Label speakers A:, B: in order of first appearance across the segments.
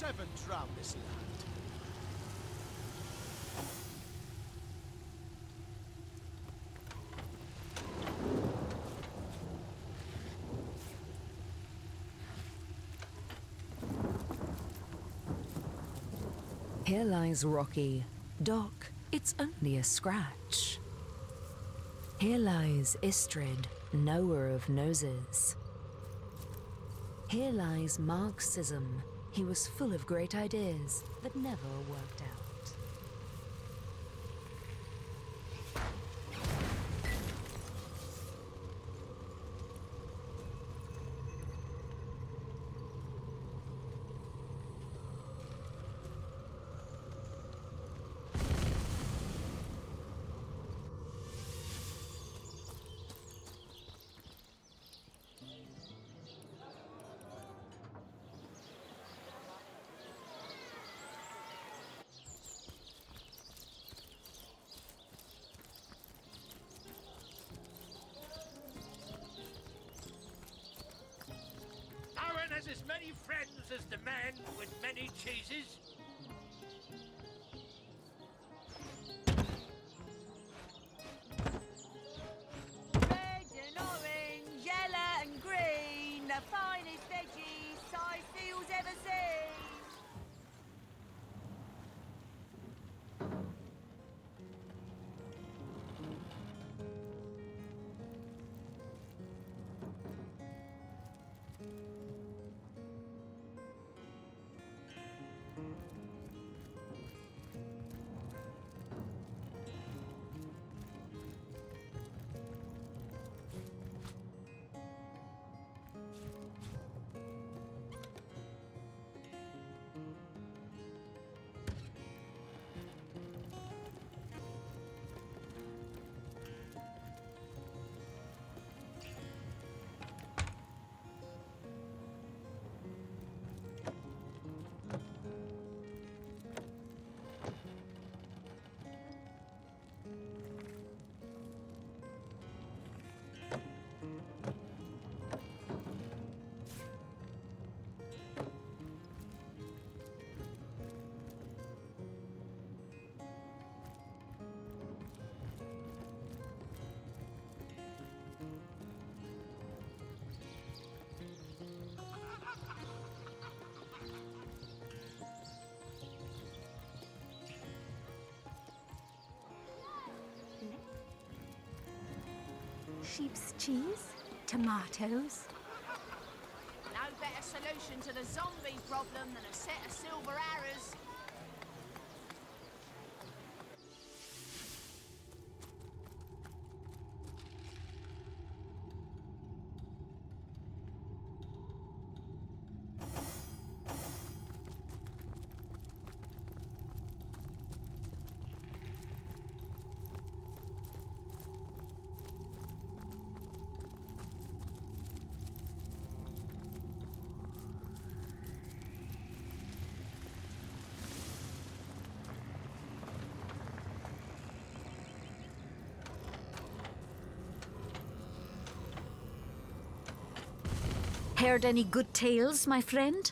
A: 7 drown this land.
B: Here lies Rocky. Doc, it's only a scratch. Here lies Istrid, knower of noses. Here lies Marxism. He was full of great ideas that never worked out.
C: Has as many friends as the man with many cheeses.
D: Red and orange, yellow and green, the finest veggies Cyseal's ever seen.
E: Sheep's cheese, tomatoes.
D: No better solution to the zombie problem than a set of silver arrows.
E: Heard any good tales, my friend?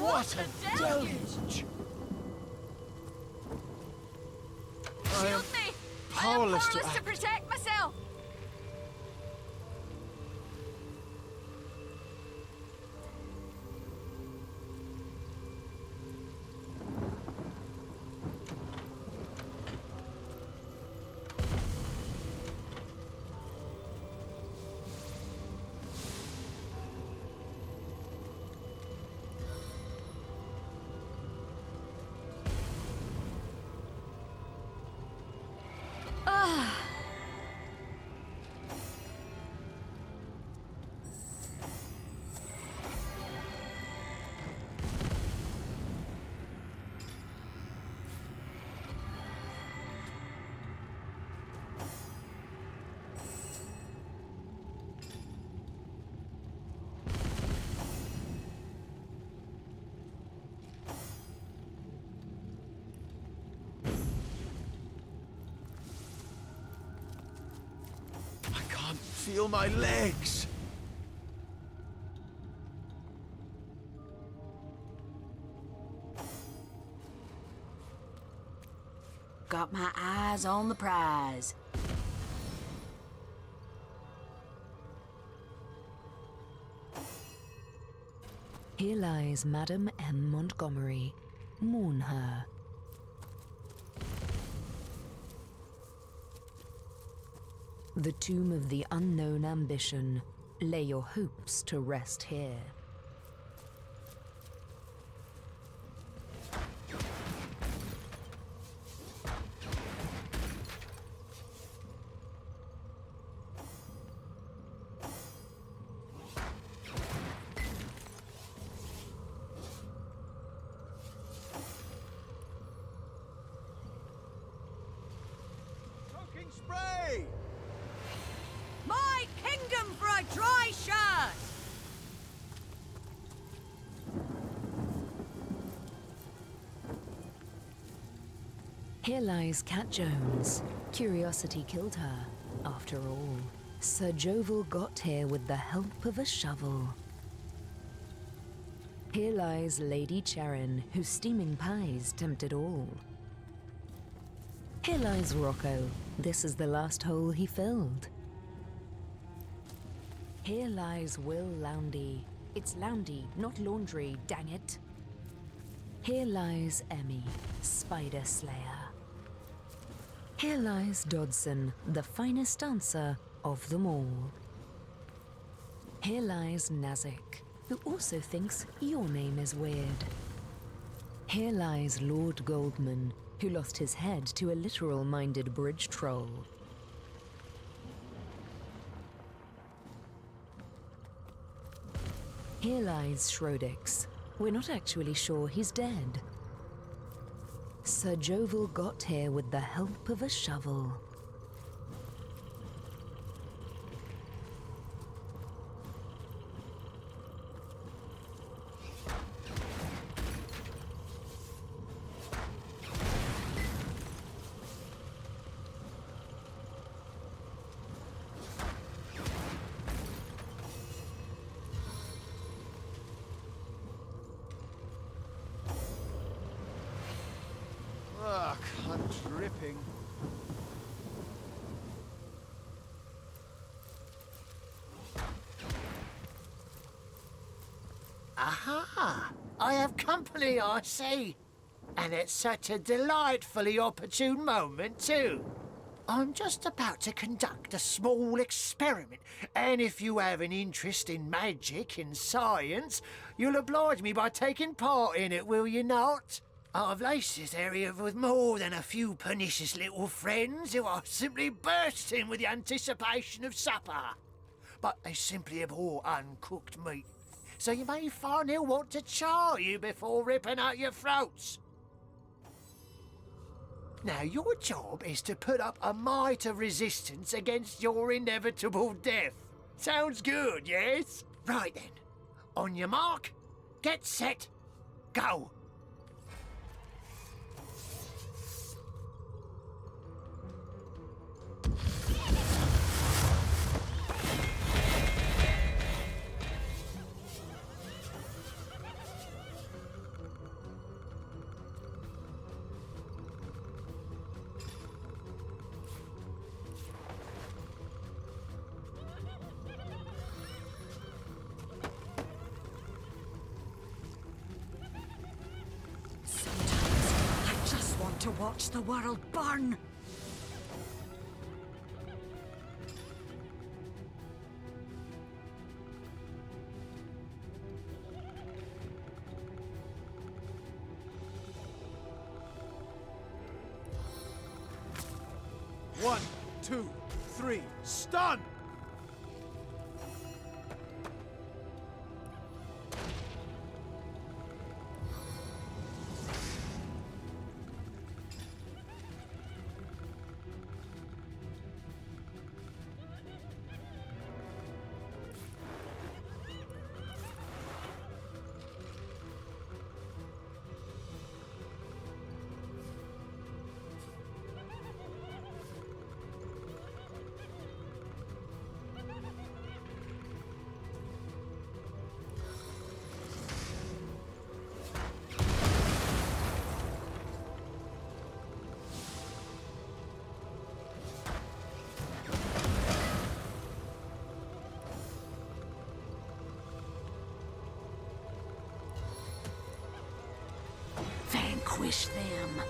A: What a deluge! I am
D: Shield me!
A: powerless to
D: to
A: act.
D: protect myself!
A: feel my legs.
D: Got my eyes on the prize.
B: Here lies Madame M. Montgomery. Mourn her. The tomb of the unknown ambition. Lay your hopes to rest here.
A: Spray!
D: My kingdom for a dry shirt!
B: Here lies Cat Jones. Curiosity killed her. After all, Sir Jovel got here with the help of a shovel. Here lies Lady Charon, whose steaming pies tempted all. Here lies Rocco. This is the last hole he filled. Here lies Will Loundy. It's Loundy, not laundry, dang it. Here lies Emmy, Spider Slayer. Here lies Dodson, the finest dancer of them all. Here lies Nazik, who also thinks your name is weird. Here lies Lord Goldman, who lost his head to a literal-minded bridge troll. Here lies Schrodix. We're not actually sure he's dead. Sir Jovel got here with the help of a shovel.
A: Ugh, I'm dripping.
C: Aha! I have company, I see. And it's such a delightfully opportune moment, too. I'm just about to conduct a small experiment, and if you have an interest in magic and science, you'll oblige me by taking part in it, will you not? I've laced this area with more than a few pernicious little friends who are simply bursting with the anticipation of supper. But they simply abhor uncooked meat, so you may find he'll want to char you before ripping out your throats. Now, your job is to put up a mite of resistance against your inevitable death. Sounds good, yes? Right then. On your mark, get set, go.
D: I just want to watch the world burn.
A: One, two, three, stun!
E: vanquish them.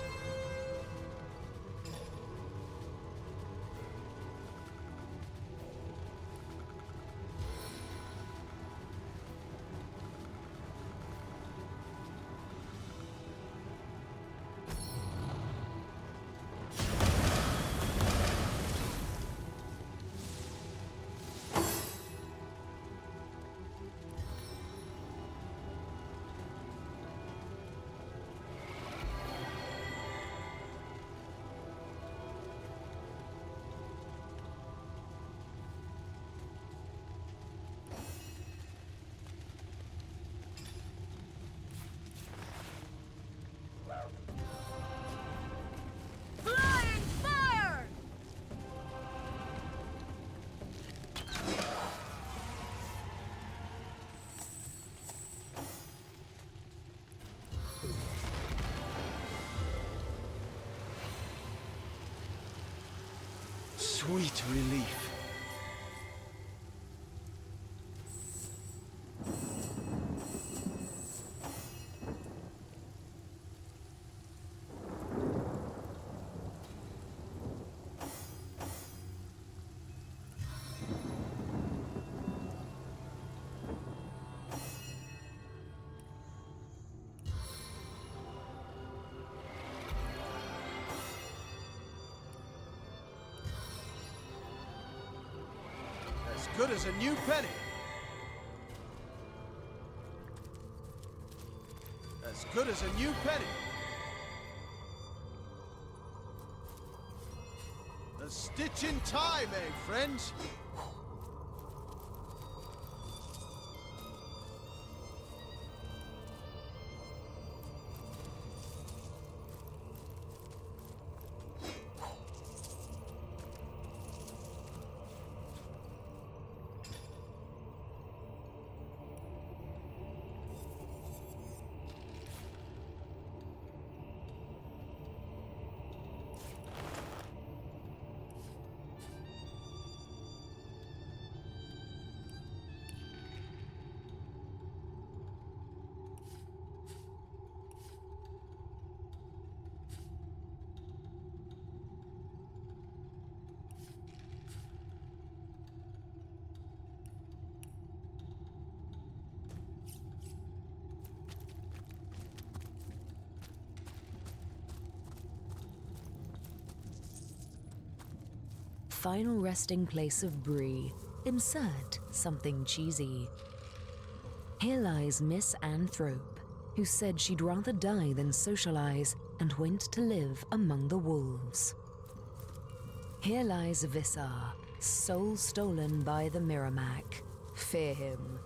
D: Flying fire!
A: Sweet relief. As good as a new penny. As good as a new penny. A stitch in time, eh, friends?
B: Final resting place of Bree. Insert something cheesy. Here lies Miss Anthrope, who said she'd rather die than socialize and went to live among the wolves. Here lies Vissar, soul stolen by the Miramac. Fear him.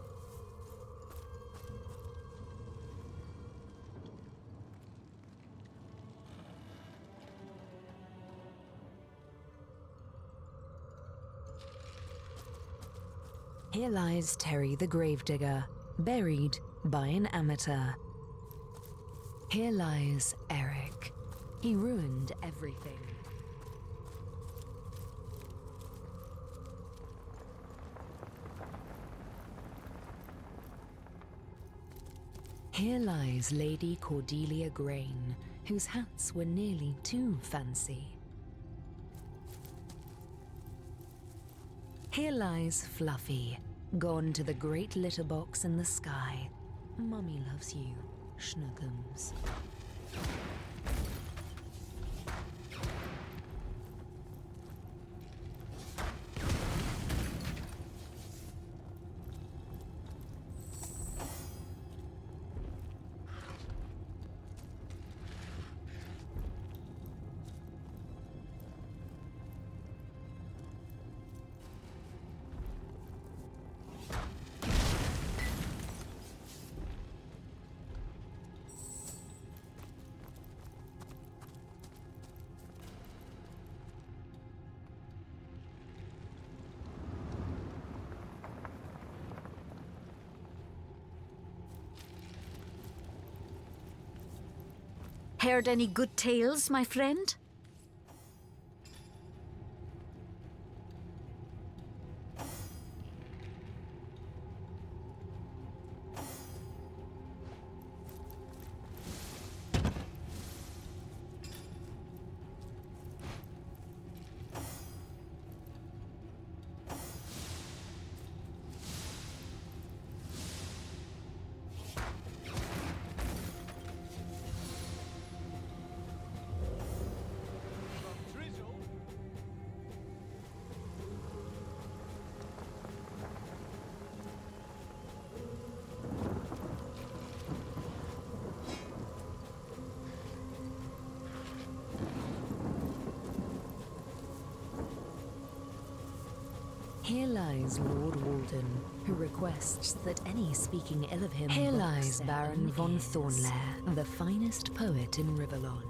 B: Here lies Terry the Gravedigger, buried by an amateur. Here lies Eric. He ruined everything. Here lies Lady Cordelia Grain, whose hats were nearly too fancy. Here lies Fluffy, gone to the great litter box in the sky. Mummy loves you, Schnookums.
E: Heard any good tales, my friend?
B: Here lies Lord Walden, who requests that any speaking ill of him. Here lies Baron von Thornlair, the finest poet in Rivellon.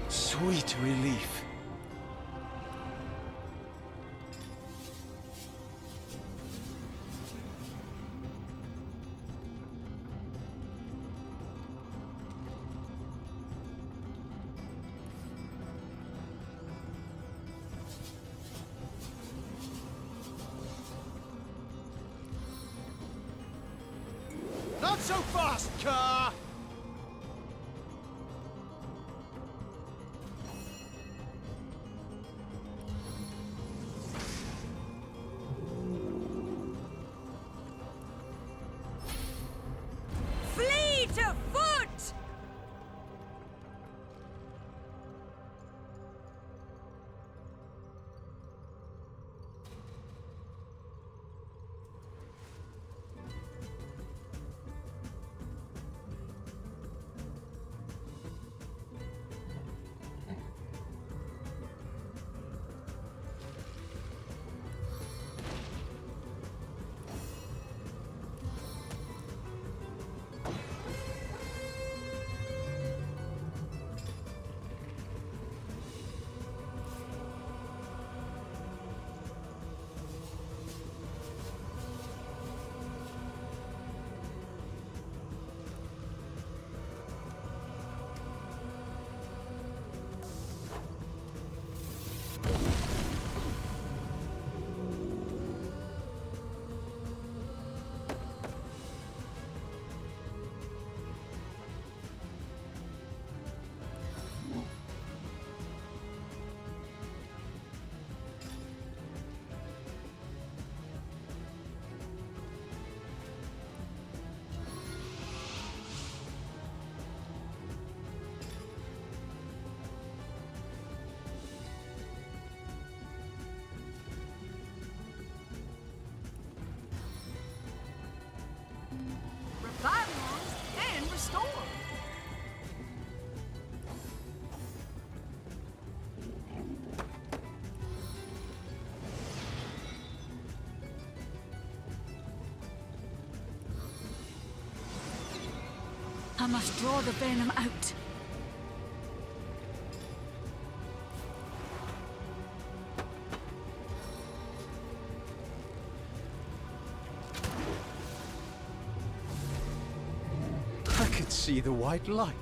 A: Sweet relief. Not so fast, car!
D: Flee to foot! restored.
E: I must draw the venom out.
A: I could see the white light.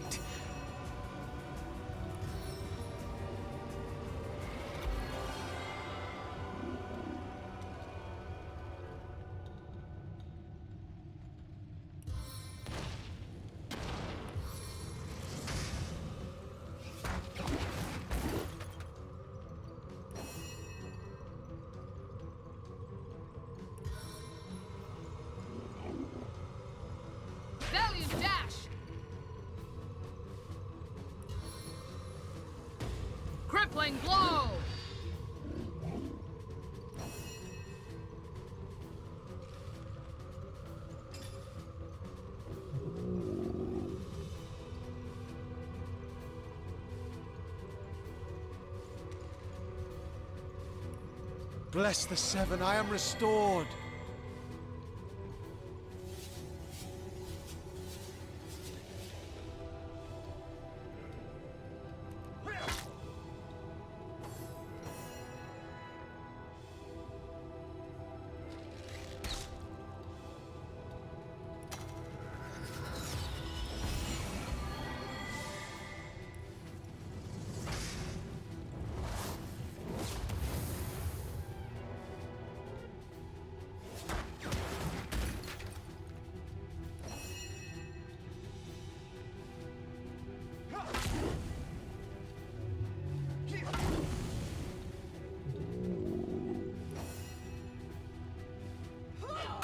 D: Valiant dash! Crippling blow!
A: Bless the seven, I am restored.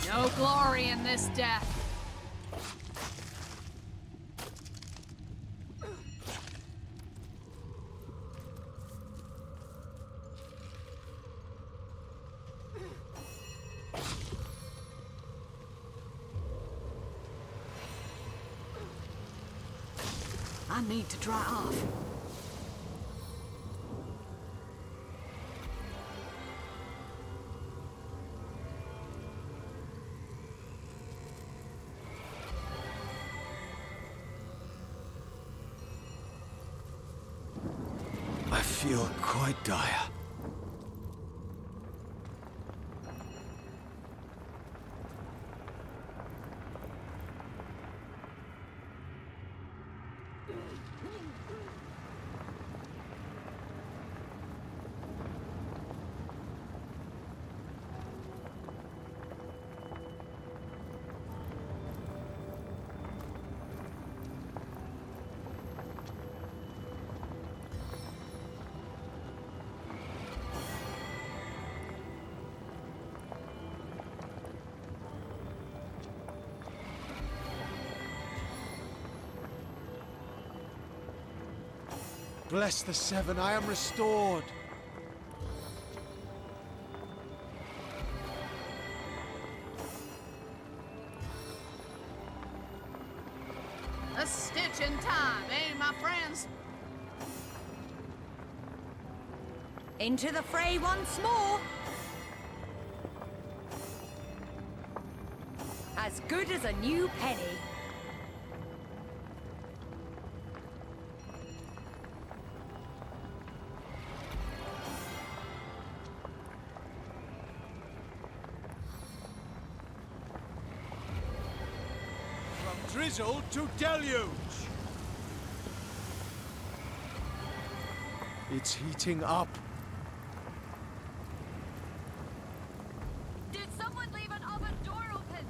D: No glory in this death.
E: I need to dry off.
A: I feel quite dire. Bless the seven, I am restored.
D: A stitch in time, eh, my friends?
F: Into the fray once more. As good as a new penny.
A: Drizzle to deluge. It's heating up.
F: Did someone leave an oven door open?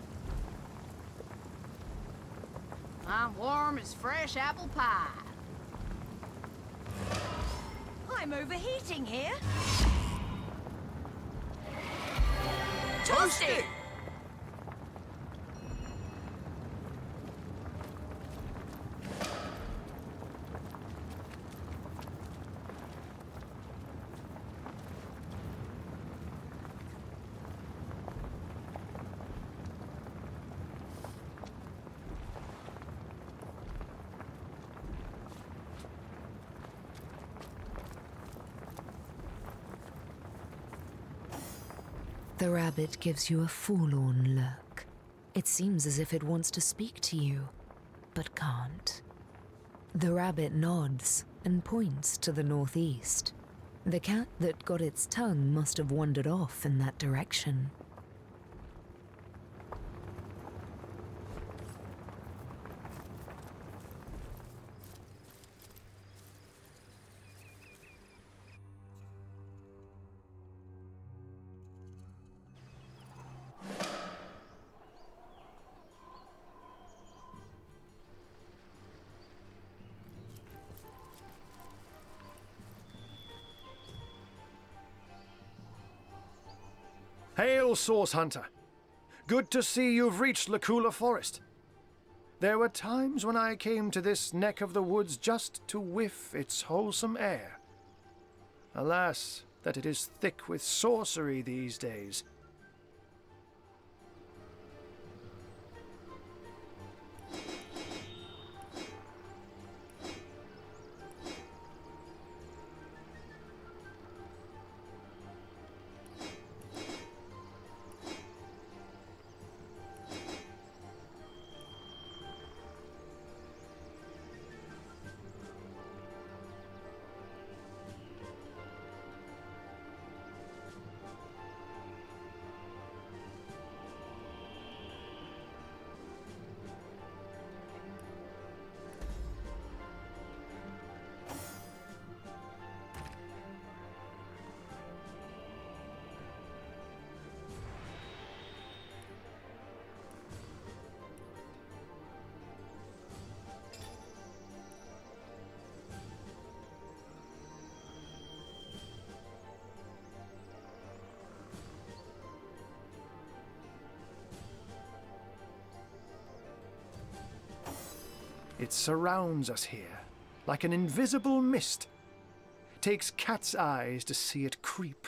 D: I'm warm as fresh apple pie.
F: I'm overheating here.
A: Toasty!
B: The rabbit gives you a forlorn look. It seems as if it wants to speak to you, but can't. The rabbit nods and points to the northeast. The cat that got its tongue must have wandered off in that direction.
G: Hail, Source Hunter. Good to see you've reached Lacula Forest. There were times when I came to this neck of the woods just to whiff its wholesome air. Alas, that it is thick with sorcery these days. It surrounds us here, like an invisible mist. Takes cat's eyes to see it creep.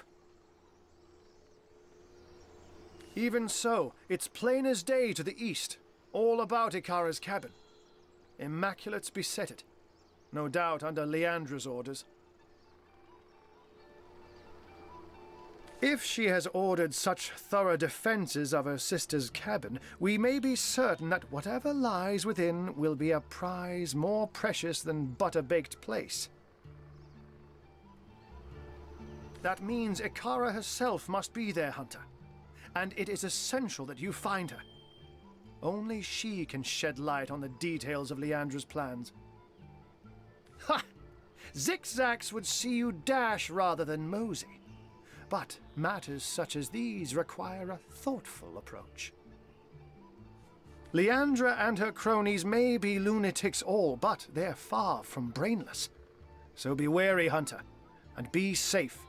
G: Even so, it's plain as day to the east, all about Ikara's cabin. Immaculates beset it, no doubt under Leandra's orders. If she has ordered such thorough defenses of her sister's cabin, we may be certain that whatever lies within will be a prize more precious than butter-baked plaice. That means Ikara herself must be there, Hunter, and it is essential that you find her. Only she can shed light on the details of Leandra's plans. Ha! Zigzags would see you dash rather than mosey. But matters such as these require a thoughtful approach. Leandra and her cronies may be lunatics all, but they're far from brainless. So be wary, Hunter, and be safe.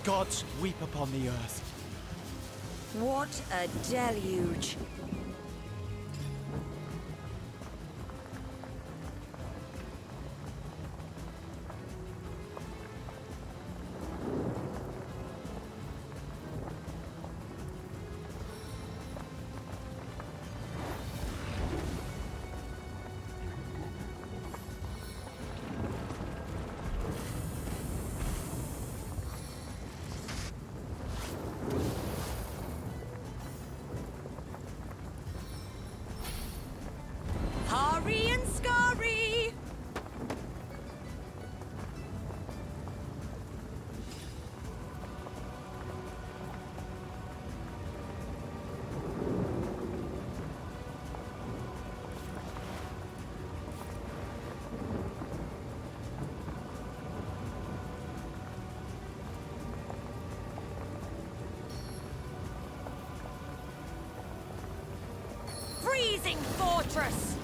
A: Gods weep upon the earth.
F: What a deluge. burning fortress!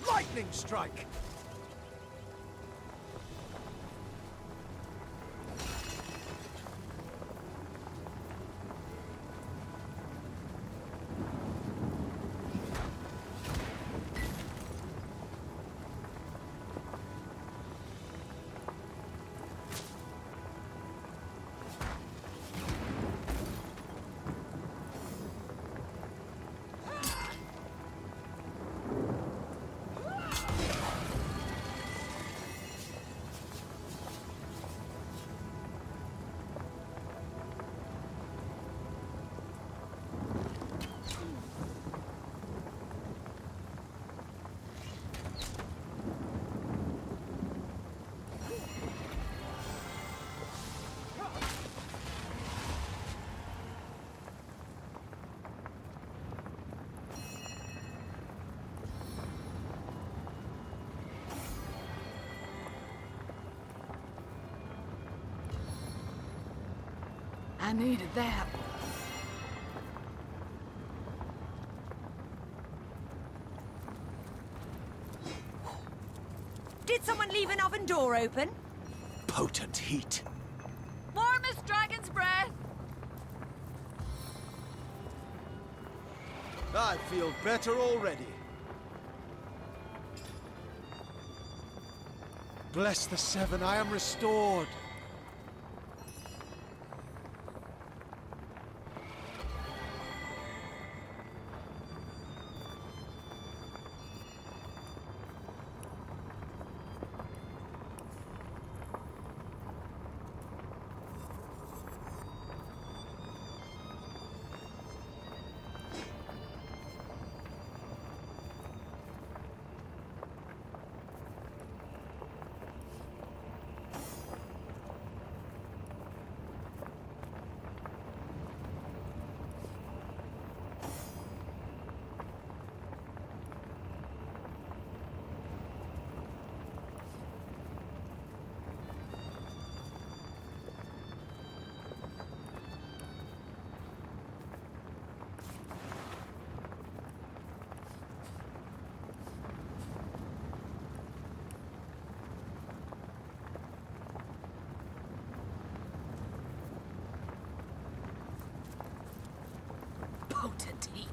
A: Lightning strike!
E: I needed that.
F: Did someone leave an oven door open?
A: Potent heat.
D: Warmest dragon's breath!
A: I feel better already. Bless the seven, I am restored.
E: Potent heat.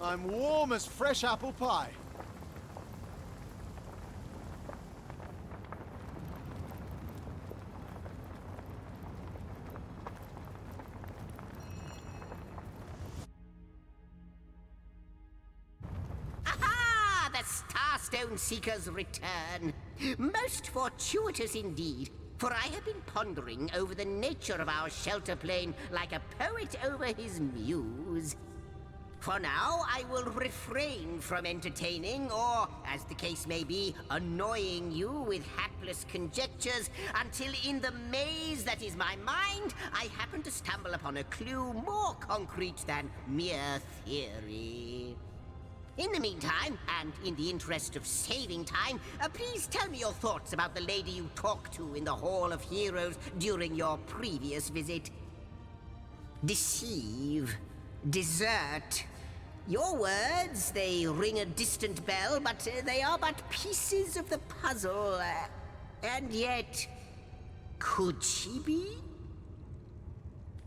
A: I'm warm as fresh apple pie.
H: Stoneseeker's return. Most fortuitous indeed, for I have been pondering over the nature of our shelter plane like a poet over his muse. For now, I will refrain from entertaining, or, as the case may be, annoying you with hapless conjectures, until in the maze that is my mind, I happen to stumble upon a clue more concrete than mere theory. In the meantime, and in the interest of saving time, please tell me your thoughts about the lady you talked to in the Hall of Heroes during your previous visit. Deceive. Desert. Your words, they ring a distant bell, but they are but pieces of the puzzle. And yet, could she be?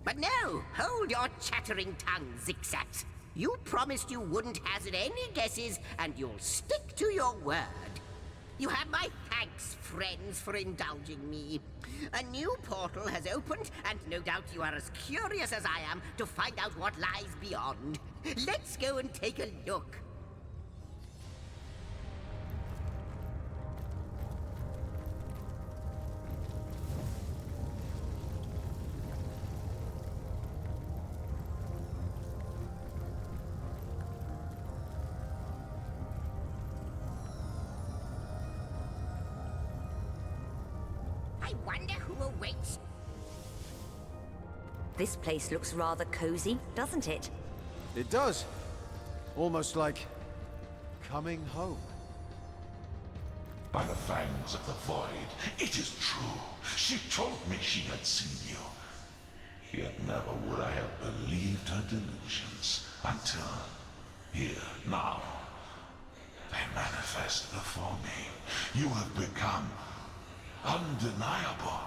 H: But no, hold your chattering tongue, Zixax. You promised you wouldn't hazard any guesses, and you'll stick to your word. You have my thanks, friends, for indulging me. A new portal has opened, and no doubt you are as curious as I am to find out what lies beyond. Let's go and take a look. I wonder who awaits.
F: This place looks rather cozy, doesn't it?
A: It does. Almost like coming home.
I: By the fangs of the void, it is true. She told me she had seen you. Yet never would I have believed her delusions until here, now. They manifest before me. You have become undeniable.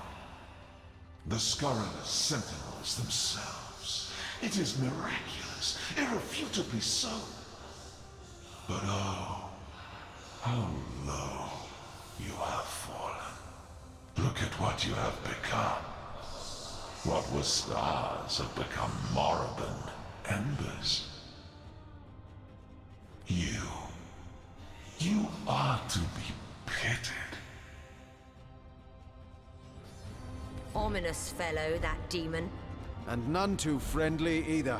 I: The scurrilous sentinels themselves. It is miraculous, irrefutably so. But oh, how low you have fallen. Look at what you have become. What were stars have become moribund embers. You are to be pitied.
F: Ominous fellow, that demon.
A: And none too friendly either.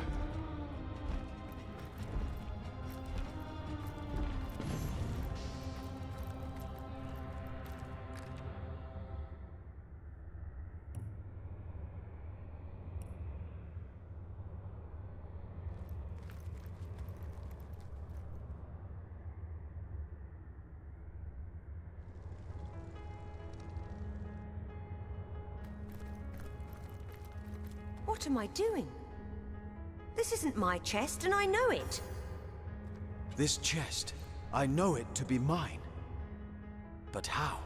F: What am I doing? This isn't my chest, and I know it.
A: This chest, I know it to be mine. But how?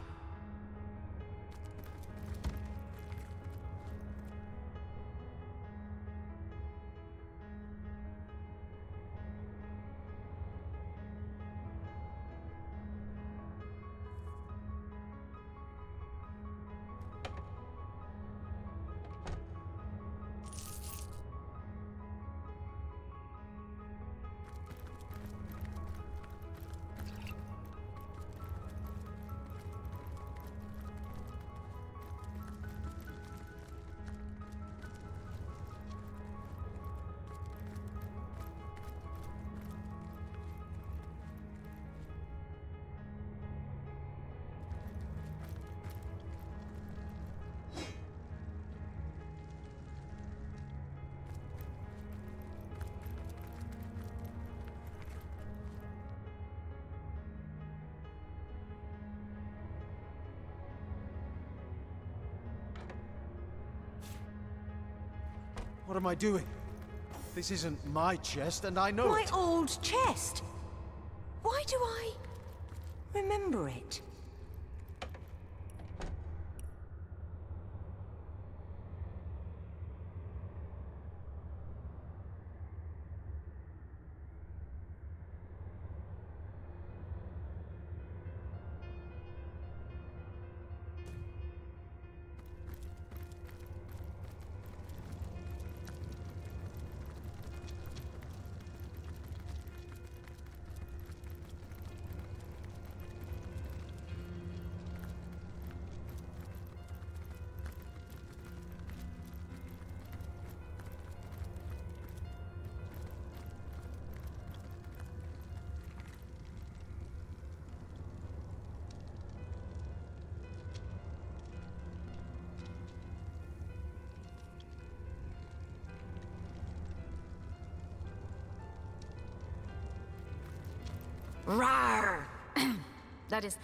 A: What am I doing? This isn't my chest, and I know
F: My
A: it.
F: old chest! Why do I remember it?
E: Rawr! That is...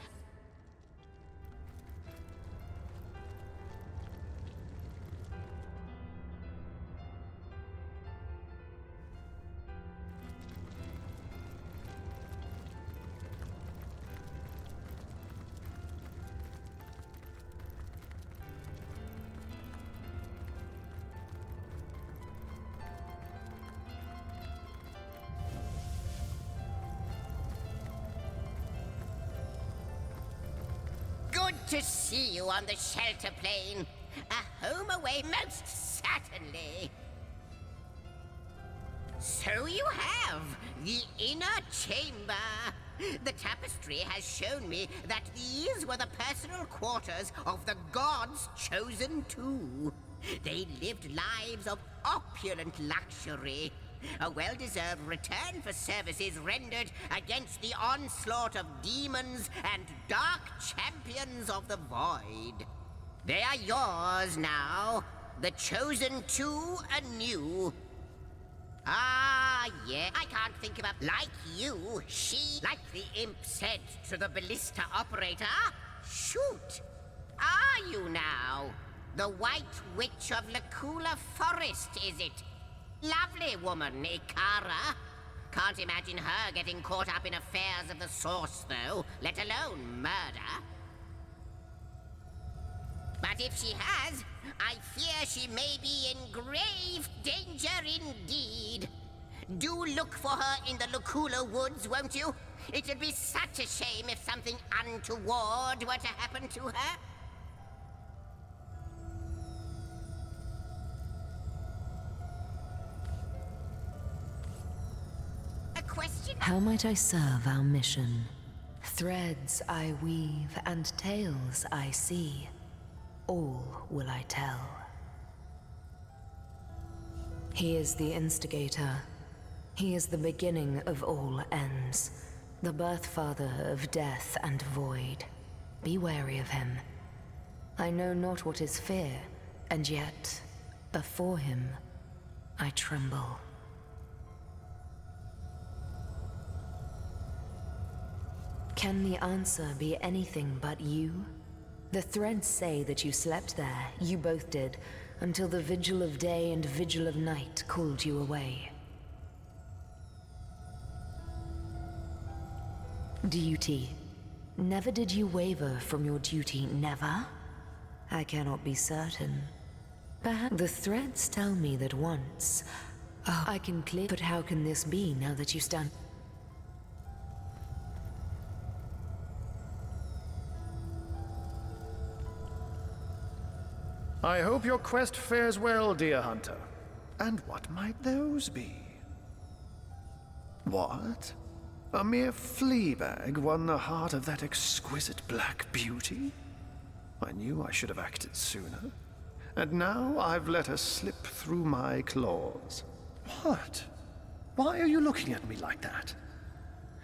H: Good to see you on the shelter plane. A home away, most certainly. So you have the inner chamber. The tapestry has shown me that these were the personal quarters of the gods chosen two. They lived lives of opulent luxury. A well-deserved return for services rendered against the onslaught of demons and dark champions of the void. They are yours now, the chosen two anew. Ah, yeah, I can't think about like you. She, like the imp said to the ballista operator, shoot. Are you now? The White Witch of Lacula Forest, is it? Lovely woman, Ikara. Can't imagine her getting caught up in affairs of the Source, though, let alone murder. But if she has, I fear she may be in grave danger indeed. Do look for her in the Lacula woods, won't you? It would be such a shame if something untoward were to happen to her.
B: How might I serve our mission? Threads I weave and tales I see. All will I tell. He is the instigator. He is the beginning of all ends. The birth father of death and void. Be wary of him. I know not what is fear, and yet, before him, I tremble. Can the answer be anything but you? The threads say that you slept there, you both did, until the vigil of day and vigil of night called you away. Duty. Never did you waver from your duty, never? I cannot be certain. Perhaps the threads tell me that once... Oh, I can clear... But how can this be now that you stand...
G: I hope your quest fares well, dear hunter. And what might those be? What? A mere flea bag won the heart of that exquisite black beauty? I knew I should have acted sooner. And now I've let her slip through my claws. What? Why are you looking at me like that?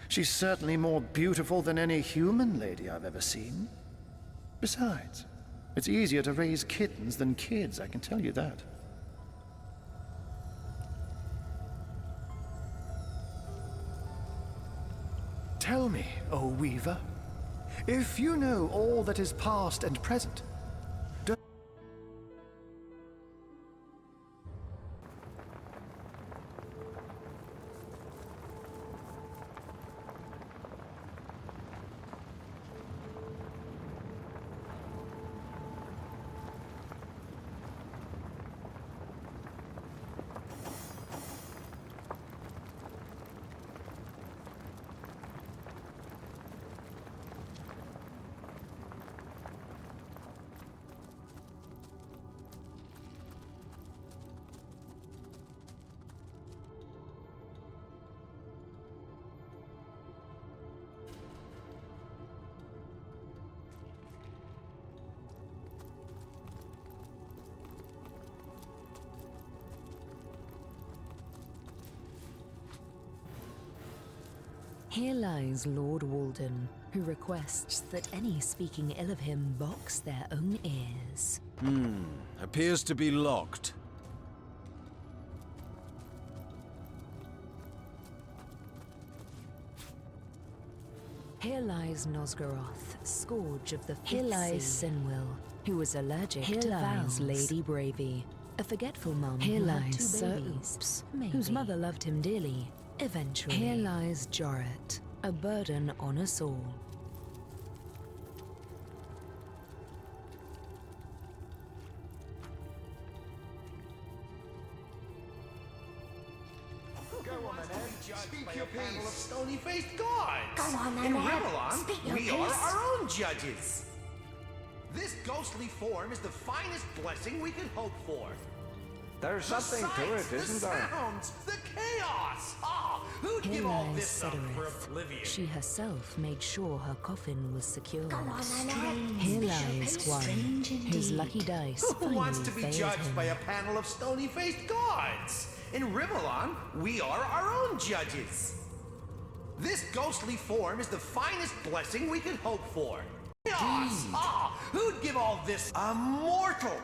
G: She's certainly more beautiful than any human lady I've ever seen. Besides, it's easier to raise kittens than kids, I can tell you that. Tell me, O Weaver, if you know all that is past and present,
B: Here lies Lord Walden, who requests that any speaking ill of him box their own ears.
A: Appears to be locked.
B: Here lies Nosgoroth, scourge of the fifth Here lies Sinwil, who was allergic to Val's Lady Bravey, a forgetful mum. Here lies Sir Oops, whose mother loved him dearly. Eventually. Here lies Jorret, a burden on us all.
J: Speak your piece. Of stony-faced gods.
F: Go on, then,
J: In
F: Ed.
J: Rivellon,
F: Speak your
J: we
F: piece.
J: are our own judges. This ghostly form is the finest blessing we could hope for.
K: There's
J: The
K: something to
J: sights,
K: it, isn't
J: the
K: there?
J: sounds, the chaos. Ah, who'd
B: Here
J: give all
B: lies
J: this up for
B: Sidorith.
J: oblivion?
B: She herself made sure her coffin was secured.
F: Go on, then, Ed.
B: Here
F: Speak your
B: lies
F: piece.
B: one,
F: Strange
B: whose
F: indeed.
B: lucky dice
J: Who
B: finally
J: wants to be
B: failed
J: judged
B: him.
J: by a panel of stony-faced gods? In Rivellon, we are our own judges. This ghostly form is the finest blessing we could hope for. Chaos! Ah, who'd give all this a mortal?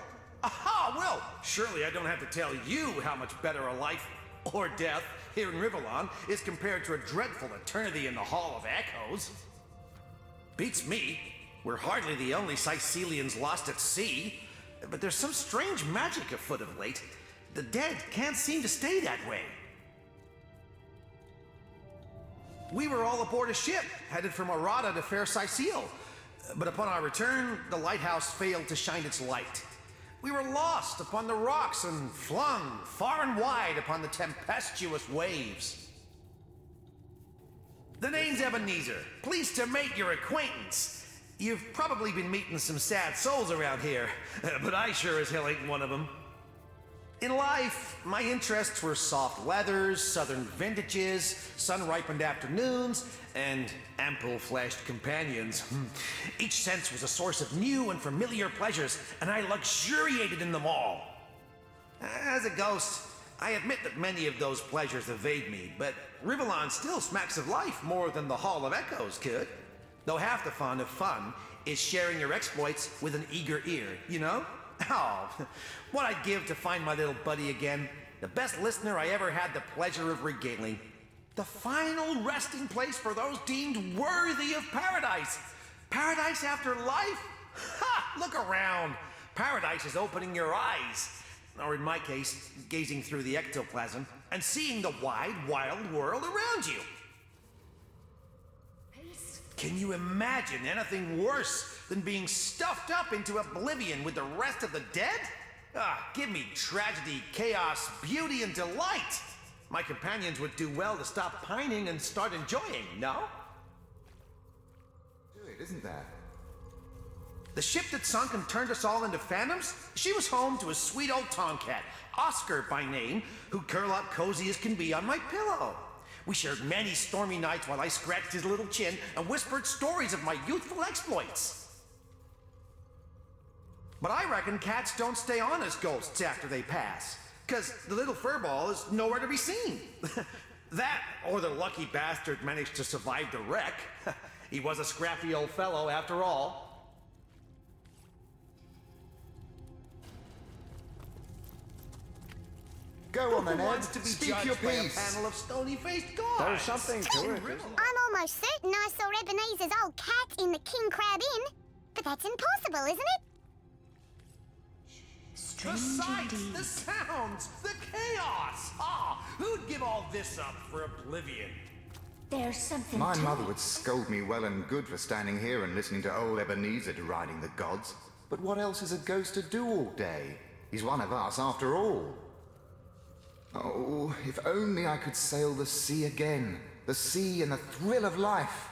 J: Aha, well, surely I don't have to tell you how much better a life or death here in Rivellon is compared to a dreadful eternity in the Hall of Echoes. Beats me. We're hardly the only Cysealians lost at sea, but there's some strange magic afoot of late. The dead can't seem to stay that way. We were all aboard a ship, headed from Arada to fair Cyseal. But upon our return, the lighthouse failed to shine its light. We were lost upon the rocks and flung far and wide upon the tempestuous waves. The name's Ebenezer. Pleased to make your acquaintance. You've probably been meeting some sad souls around here, but I sure as hell ain't one of them. In life, my interests were soft leathers, southern vintages, sun-ripened afternoons, and ample-fleshed companions. Each sense was a source of new and familiar pleasures, and I luxuriated in them all. As a ghost, I admit that many of those pleasures evade me, but Rivellon still smacks of life more than the Hall of Echoes could. Though half the fun of fun is sharing your exploits with an eager ear, you know? Oh, what I'd give to find my little buddy again. The best listener I ever had the pleasure of regaling. The final resting place for those deemed worthy of paradise. Paradise after life? Ha! Look around. Paradise is opening your eyes. Or in my case, gazing through the ectoplasm and seeing the wide, wild world around you. Can you imagine anything worse than being stuffed up into oblivion with the rest of the dead? Ah, give me tragedy, chaos, beauty, and delight. My companions would do well to stop pining and start enjoying, no?
K: It isn't there?
J: The ship that sunk and turned us all into phantoms? She was home to a sweet old tomcat, Oscar by name, who'd curl up cozy as can be on my pillow. We shared many stormy nights while I scratched his little chin and whispered stories of my youthful exploits. But I reckon cats don't stay on as ghosts after they pass, 'cause the little furball is nowhere to be seen. That, or the lucky bastard managed to survive the wreck. He was a scrappy old fellow after all.
K: Go on then,
J: Who
K: Ed.
J: wants to be
K: Speak your
J: judged by a
K: piece.
J: panel of stony-faced gods?
K: There's something to it, isn't there?
L: I'm almost certain I saw Ebenezer's old cat in the King Crab Inn, but that's impossible, isn't it?
J: The sights, the sounds, the chaos! Ah, who'd give all this up for oblivion?
F: There's something
K: My
F: to
K: mother
F: it.
K: would scold me well and good for standing here and listening to old Ebenezer deriding the gods. But what else is a ghost to do all day? He's one of us after all. Oh, if only I could sail the sea again. The sea and the thrill of life.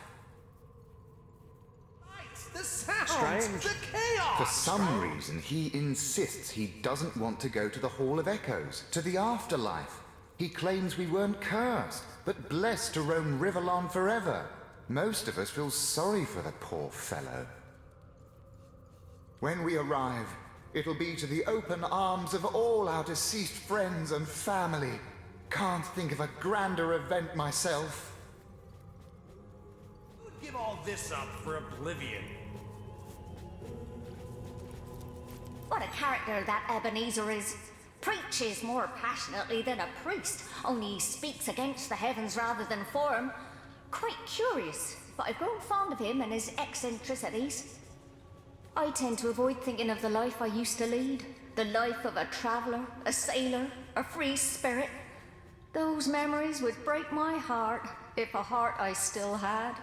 J: The sounds,
K: Strange.
J: the chaos!
K: For some reason, he insists he doesn't want to go to the Hall of Echoes, to the afterlife. He claims we weren't cursed, but blessed to roam Rivellon forever. Most of us feel sorry for the poor fellow. When we arrive, it'll be to the open arms of all our deceased friends and family. Can't think of a grander event myself.
J: Who'd give all this up for oblivion?
E: What a character that Ebenezer is. Preaches more passionately than a priest, only he speaks against the heavens rather than for 'em. Quite curious. but I've grown fond of him and his eccentricities. I tend to avoid thinking of the life I used to lead. The life of a traveller, a sailor, a free spirit. Those memories would break my heart, if a heart I still had.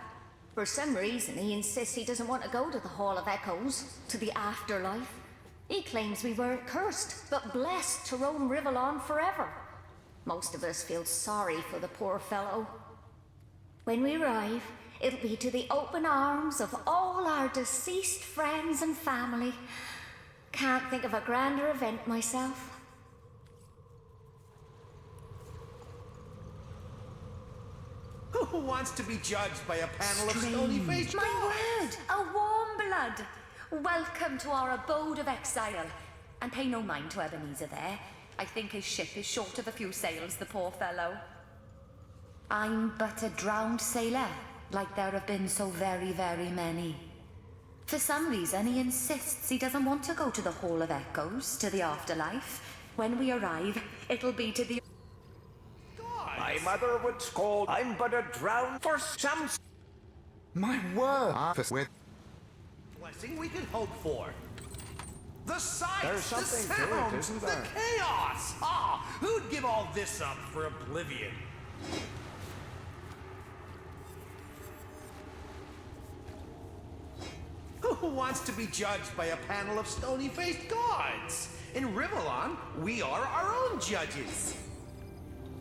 E: For some reason, he insists he doesn't want to go to the Hall of Echoes, to the afterlife. He claims we weren't cursed, but blessed to roam Rivellon forever. Most of us feel sorry for the poor fellow. When we arrive, it'll be to the open arms of all our deceased friends and family. Can't think of a grander event myself.
J: Who wants to be judged by a panel of stony-faced
F: My
J: gods?
F: word! A warm blood! Welcome to our abode of exile. And pay no mind to Ebenezer there. I think his ship is short of a few sails, the poor fellow. I'm but a drowned sailor, like there have been so very, very many. For some reason, he insists he doesn't want to go to the Hall of Echoes, to the afterlife. When we arrive, it'll be to the...
M: My mother would scold. I'm but a drowned for some...
K: My word! With
J: Blessing we can hope for. The sights,
M: There's
J: the
M: something to it,
J: sounds,
M: isn't
J: the
M: there?
J: chaos! Ah, who'd give all this up for oblivion? Who wants to be judged by a panel of stony-faced gods? In Rivellon, we are our own judges.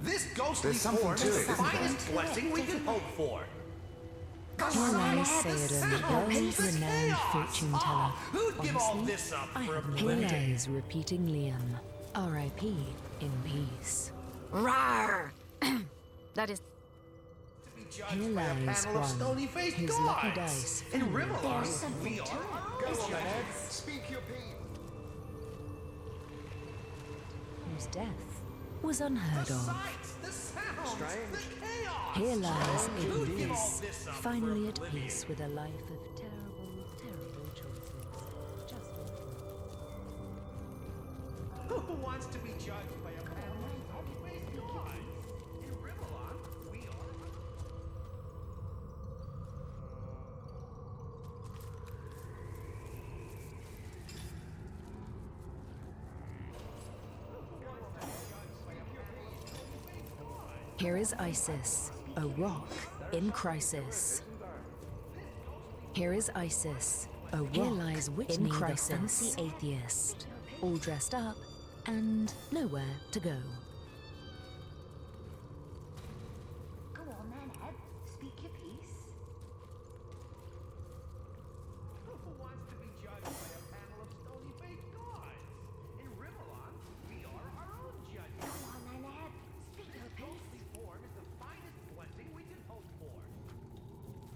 J: This ghostly
K: There's something
J: form
K: to
J: is
K: it,
J: the
K: isn't there?
J: finest blessing we can hope for.
B: Here lies Sayadon, world-renowned fortune teller.
J: Who'd give all
B: Honestly,
J: this up
B: I
J: for
B: have no
J: oblivion?
B: lies repeating Liam. R.I.P. in peace.
D: Rawr! That is...
B: Here lies one, his lucky dice.
J: In Rivellon, we are our own judges.
K: Speak your piece.
B: Whose death was unheard
J: The
B: of.
J: sights, the sounds, the chaos.
B: Here lies
J: Who'd give all
B: Iblis,
J: this up for
B: finally at
J: oblivion?
B: peace with a life of terrible, terrible choices. Just
J: Who wants to be judged by a panel of stony-faced gods? In Rivellon, we are...
B: Here is Isis, a rock in crisis. Here is Isis, a rock. Here lies Whitney, in crisis. The fancy atheist, all dressed up and nowhere to go.
E: Go on then, Eb. Speak your piece.
J: Who wants to be judged by a panel of stony-faced gods? In Rivellon, we are our own judges.
E: Go on then, Eb. Speak your piece.
J: Ghostly form is the finest blessing we can hope for.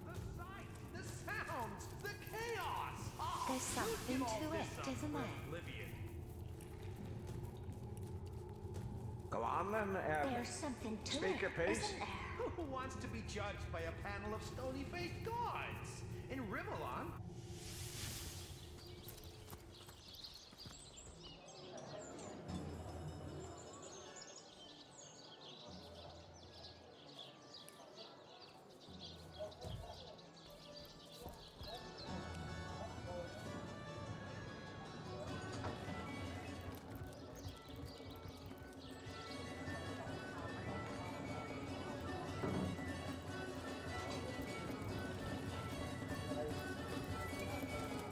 J: The sights, the sounds, the chaos. Ah,
E: There's something
J: who'd give all
E: to
J: this
E: it,
J: up
E: isn't
J: for
E: there?
J: oblivion?
M: Go on then,
E: There's something to
M: Speak
E: it,
M: your piece.
E: isn't there?
J: Who wants to be judged by a panel of stony-faced gods? In Rivellon,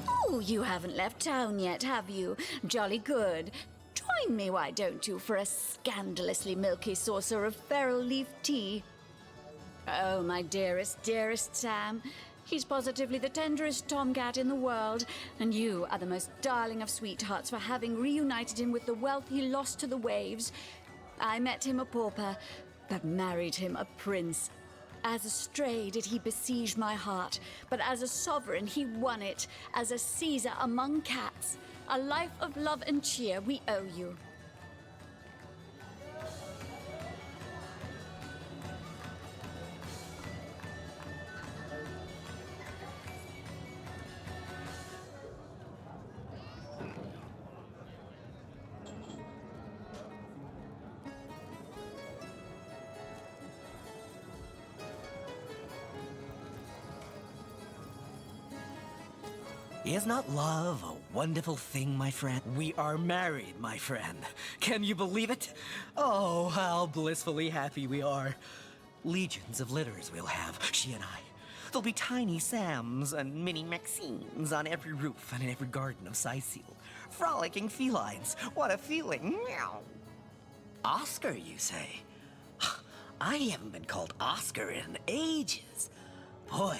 D: Oh, you haven't left town yet, have you? Jolly good. Join me, why don't you, for a scandalously milky saucer of feral leaf tea? Oh, my dearest, dearest Sam. He's positively the tenderest tomcat in the world, and you are the most darling of sweethearts for having reunited him with the wealth he lost to the waves. I met him a pauper, but married him a prince. As a stray did he besiege my heart, but as a sovereign he won it, as a Caesar among cats. A life of love and cheer we owe you.
N: Is not love a wonderful thing, my friend? We are married, my friend. Can you believe it? Oh, how blissfully happy we are. Legions of litters we'll have, she and I. There'll be tiny Sams and mini Maxines on every roof and in every garden of Cyseal. Frolicking felines. What a feeling. Meow. Oscar, you say? I haven't been called Oscar in ages. Boy,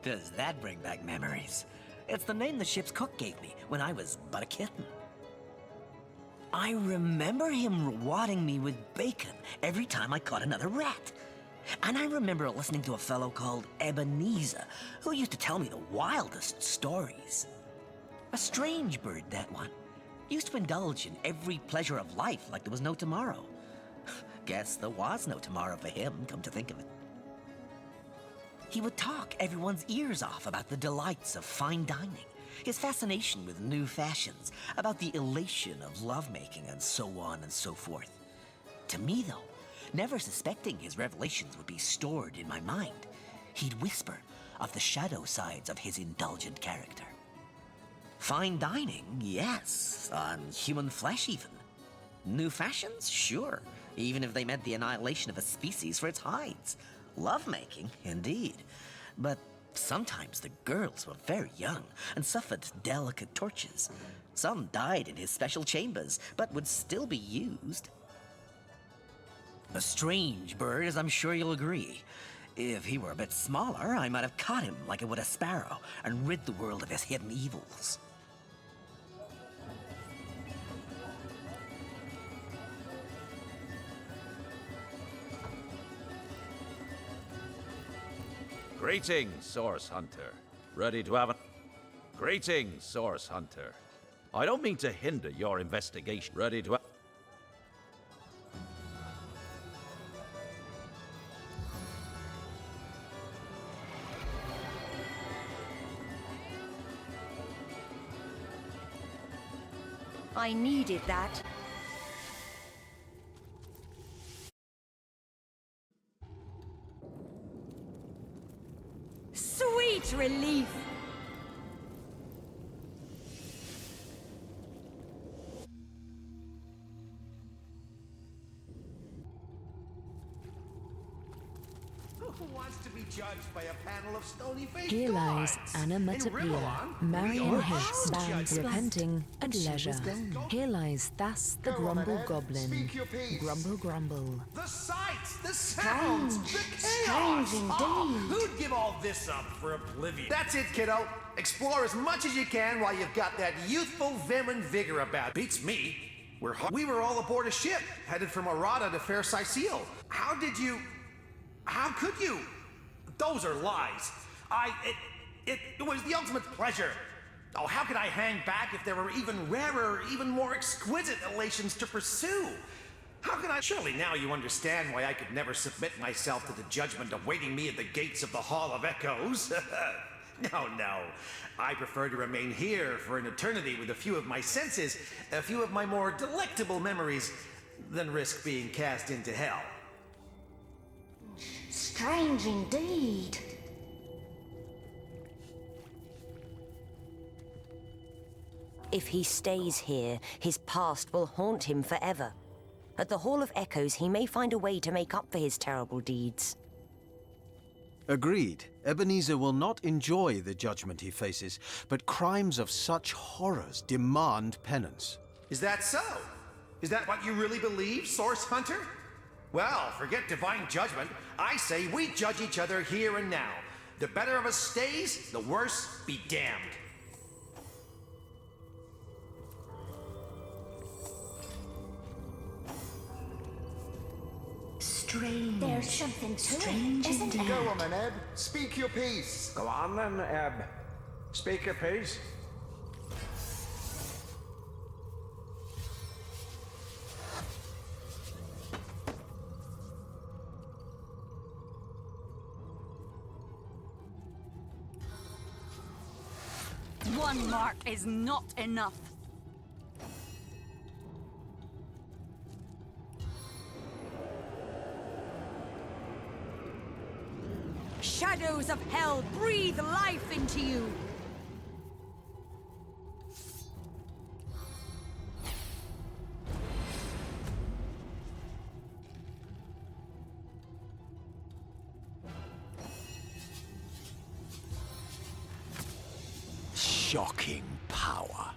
N: does that bring back memories. It's the name the ship's cook gave me when I was but a kitten. I remember him rewarding me with bacon every time I caught another rat. And I remember listening to a fellow called Ebenezer, who used to tell me the wildest stories. A strange bird, that one. Used to indulge in every pleasure of life like there was no tomorrow. Guess there was no tomorrow for him, come to think of it. He would talk everyone's ears off about the delights of fine dining, his fascination with new fashions, about the elation of lovemaking, and so on and so forth. To me, though, never suspecting his revelations would be stored in my mind, he'd whisper of the shadow sides of his indulgent character. Fine dining, yes, on human flesh even. New fashions, sure, even if they meant the annihilation of a species for its hides. Lovemaking, indeed. But sometimes the girls were very young and suffered delicate tortures. Some died in his special chambers, but would still be used. A strange bird, as I'm sure you'll agree. If he were a bit smaller, I might have caught him like I would a sparrow and rid the world of his hidden evils.
O: Greetings, Source Hunter. Ready to have a... Greetings, Source Hunter. I don't mean to hinder your investigation. Ready to...
F: I needed that. Sweet relief!
J: Who wants to be judged by a panel of stony-faced
B: Here lies
J: gods?
B: Anamatopia,
J: In Rimmelon,
B: Marion
J: we are
B: Hicks,
J: all
B: bound,
J: judged.
B: repenting, and leisure. Here lies Thas the
K: Go on,
B: Grumble
K: Ed.
B: Goblin.
K: Speak your piece.
B: Grumble, grumble.
J: The sights, the sounds, the
E: Strange
J: chaos.
E: indeed.
J: Oh, who'd give all this up for oblivion? That's it, kiddo. Explore as much as you can while you've got that youthful vim and vigor about. Beats me. We were all aboard a ship, headed from Arata to fair Cyseal. How could you? Those are lies. It was the ultimate pleasure. Oh, how could I hang back if there were even rarer, even more exquisite elations to pursue? How can I? Surely now you understand why I could never submit myself to the judgment awaiting me at the gates of the Hall of Echoes. No. I prefer to remain here for an eternity with a few of my senses, a few of my more delectable memories, than risk being cast into hell.
E: Strange indeed.
P: If he stays here, his past will haunt him forever. At the Hall of Echoes, he may find a way to make up for his terrible deeds.
A: Agreed. Ebenezer will not enjoy the judgment he faces, but crimes of such horrors demand penance.
J: Is that so? Is that what you really believe, Source Hunter? Well, forget divine judgment. I say we judge each other here and now. The better of us stays, the worse be damned.
F: Strange.
E: There's something to
F: Strange
E: it, isn't
F: indeed.
E: there?
K: Go on then, Eb. Speak your piece.
M: Go on then, Eb. Speak your piece.
F: One mark is not enough. Shadows of hell, breathe life into you!
A: shocking power.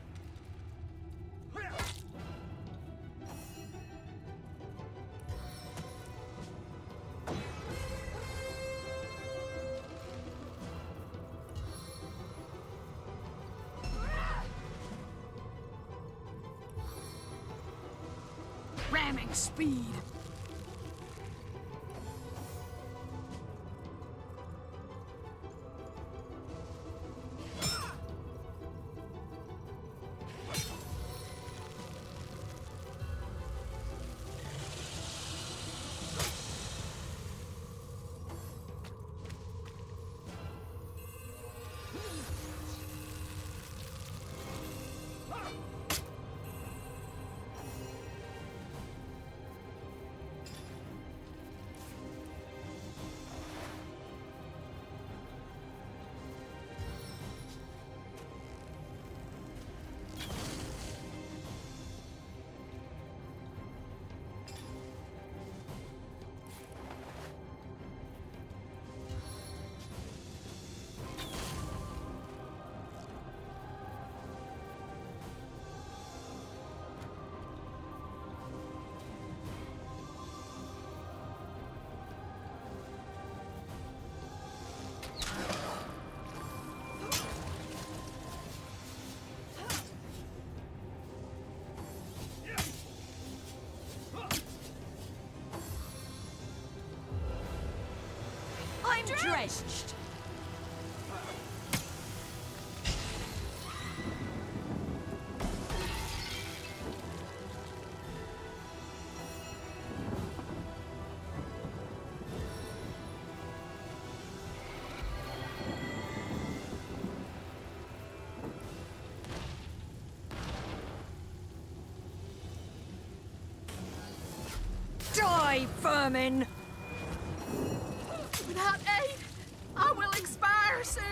Q: Ramming speed.
F: I'm drenched.
P: Die, vermin!
Q: Without aid, I will expire soon.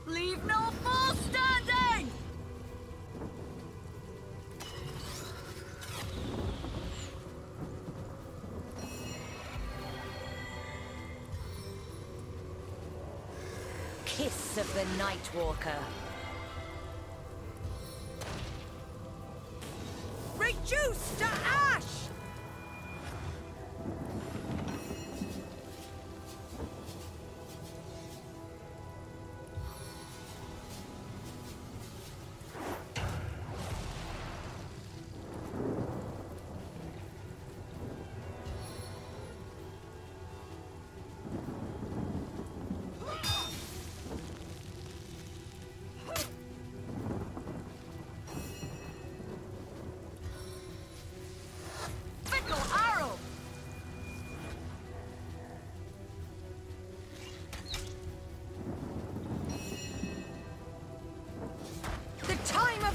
Q: Leave no fool standing!
P: Kiss of the Nightwalker. Reduce to ash!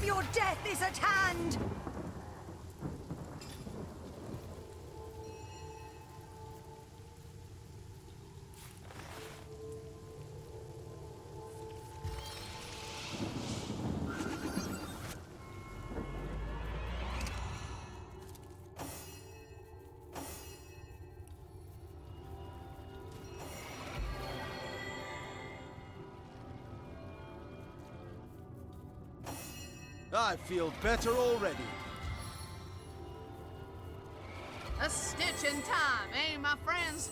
P: Your death is at hand!
A: I feel better already.
Q: A stitch in time, eh, my friends?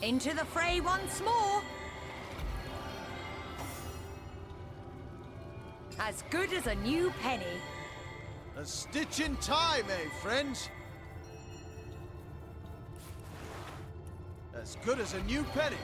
P: Into the fray once more! As good as a new penny.
A: A stitch in time, eh, friends? As good as a new penny.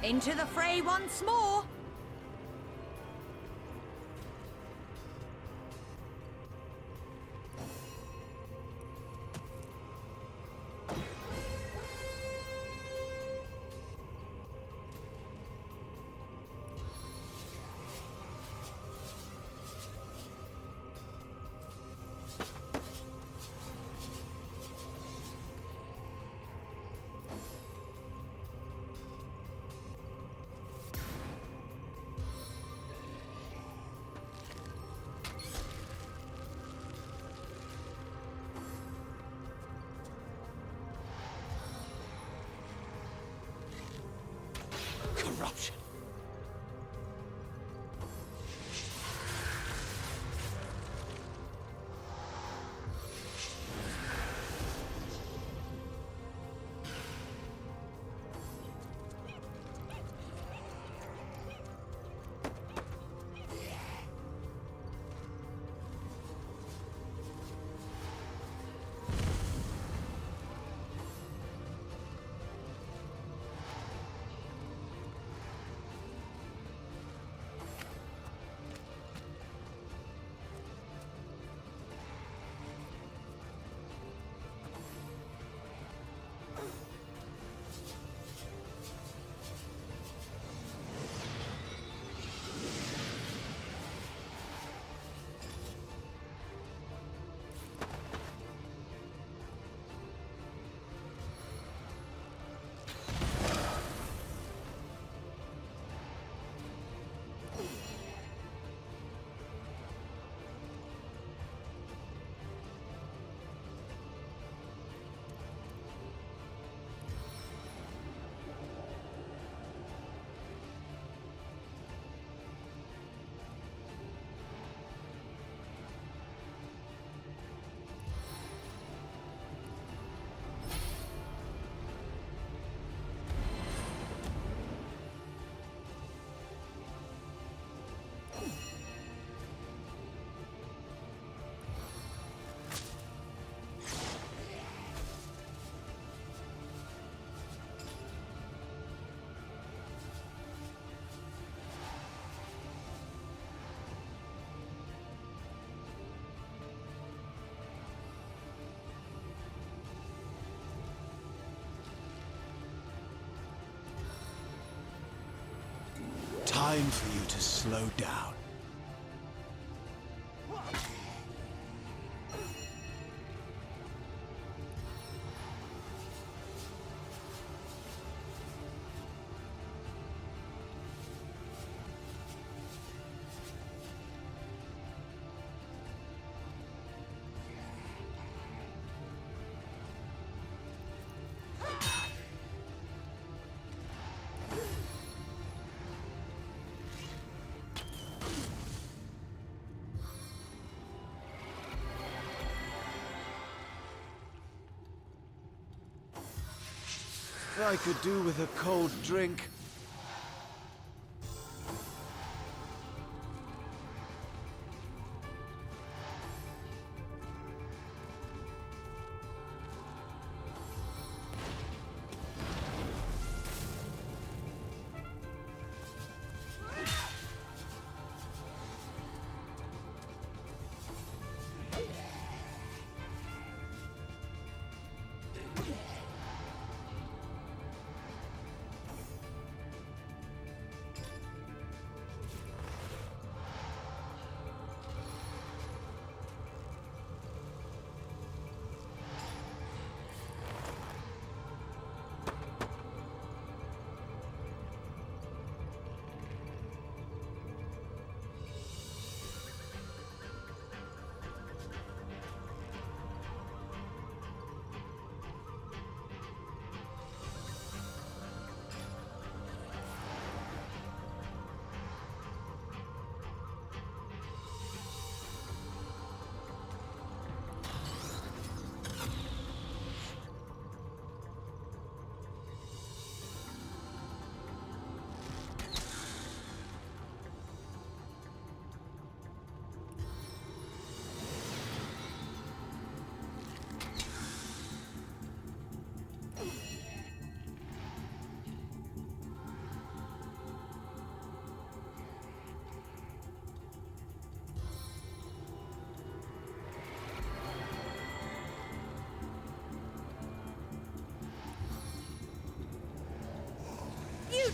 P: Into the fray once more!
A: Corruption. Time for you to slow down. I could do with a cold drink.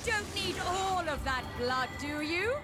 R: don't need all of that blood, do you?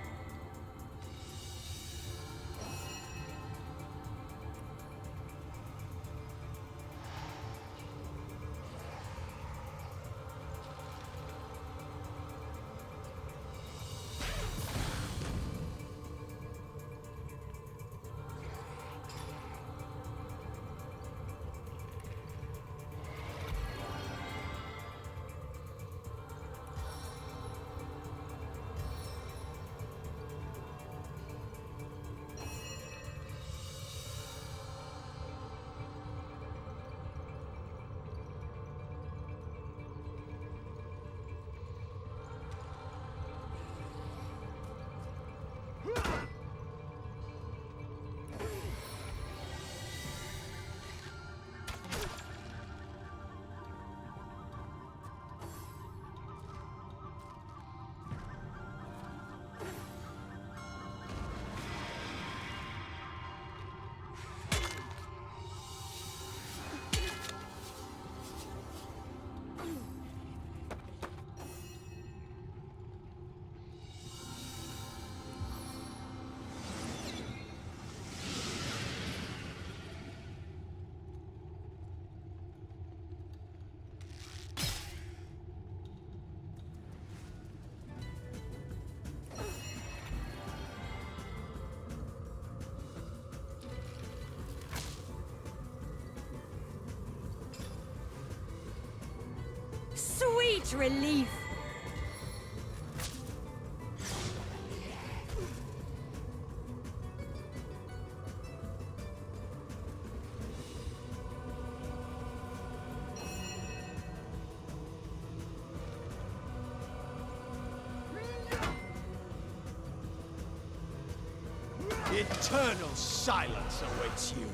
R: Sweet relief!
A: Eternal silence awaits you.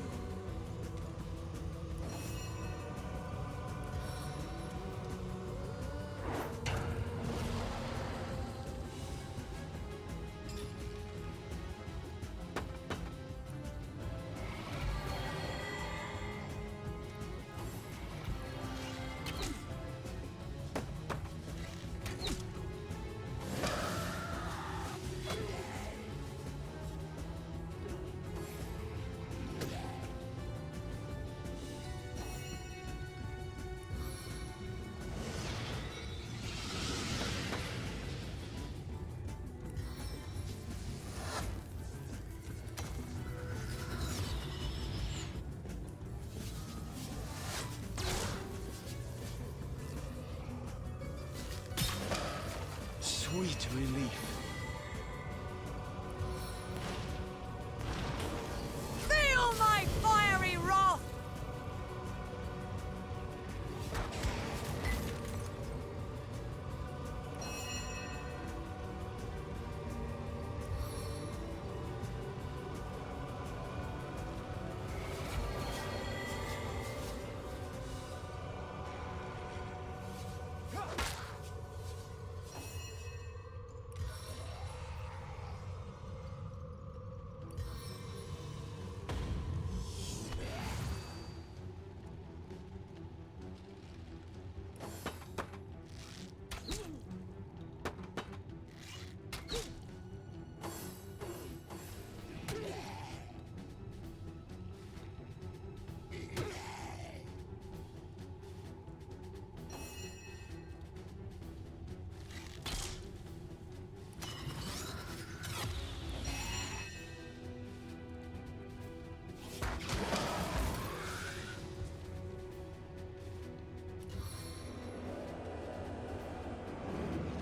A: Sweet relief.
R: Feel my fiery wrath!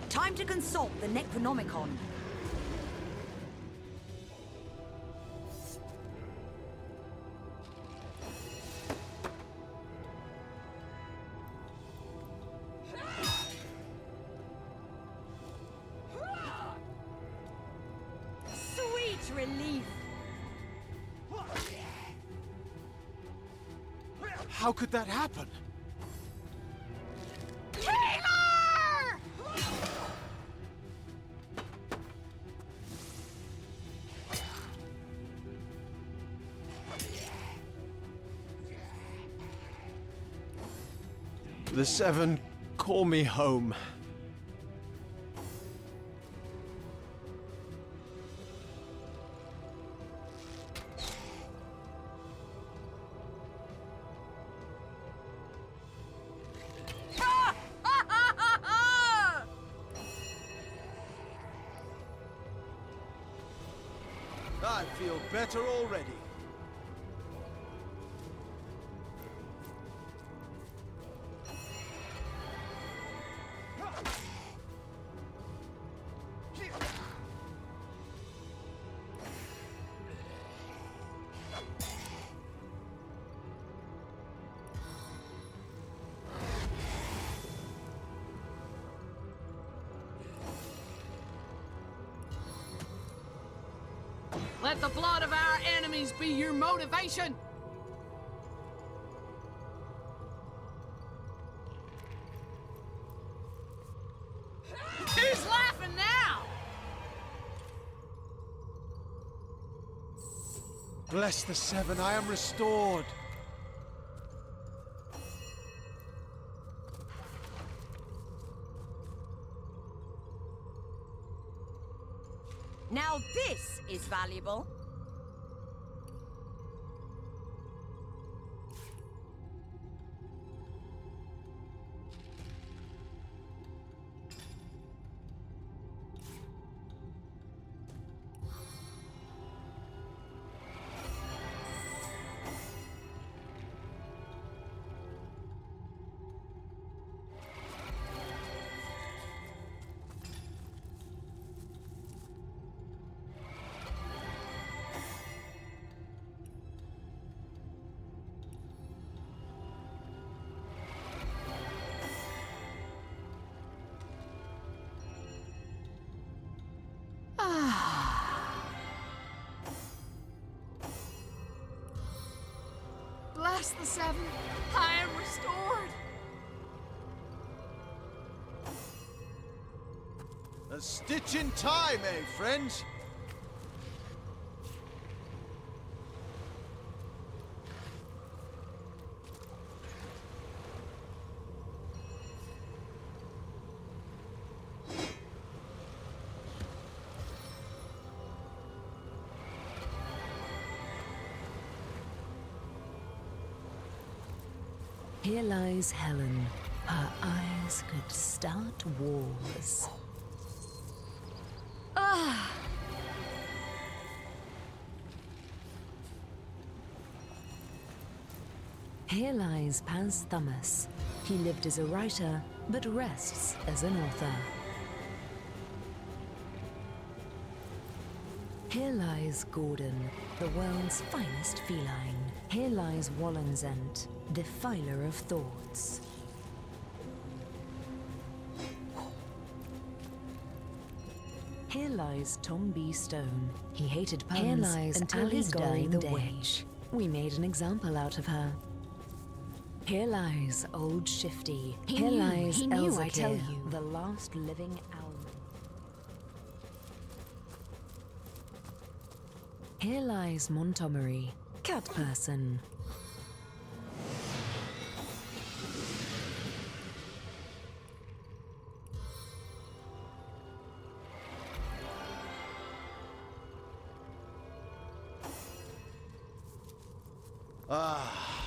R: Time to consult the Necronomicon. Sweet relief!
A: How could that happen? The Seven call me home. I feel better already.
Q: Let the blood of our enemies be your motivation! Who's laughing now?
A: Bless the Seven, I am restored.
R: Now this is valuable.
Q: Bless the Seven, I am restored.
A: A stitch in time, eh, friends?
B: Here lies Helen. Her eyes could start wars.
D: Ah!
B: Here lies Paz Thomas. He lived as a writer, but rests as an author. Here lies Gordon, the world's finest feline. Here lies Wallenzent, defiler of thoughts. Here lies Tom B. Stone. He hated puns. Here lies until his dying the witch. We made an example out of her. Here lies Old Shifty. Here lies Elzakir, I tell you, the last living owlman. Here lies Montgomery, cat person.
A: Ah,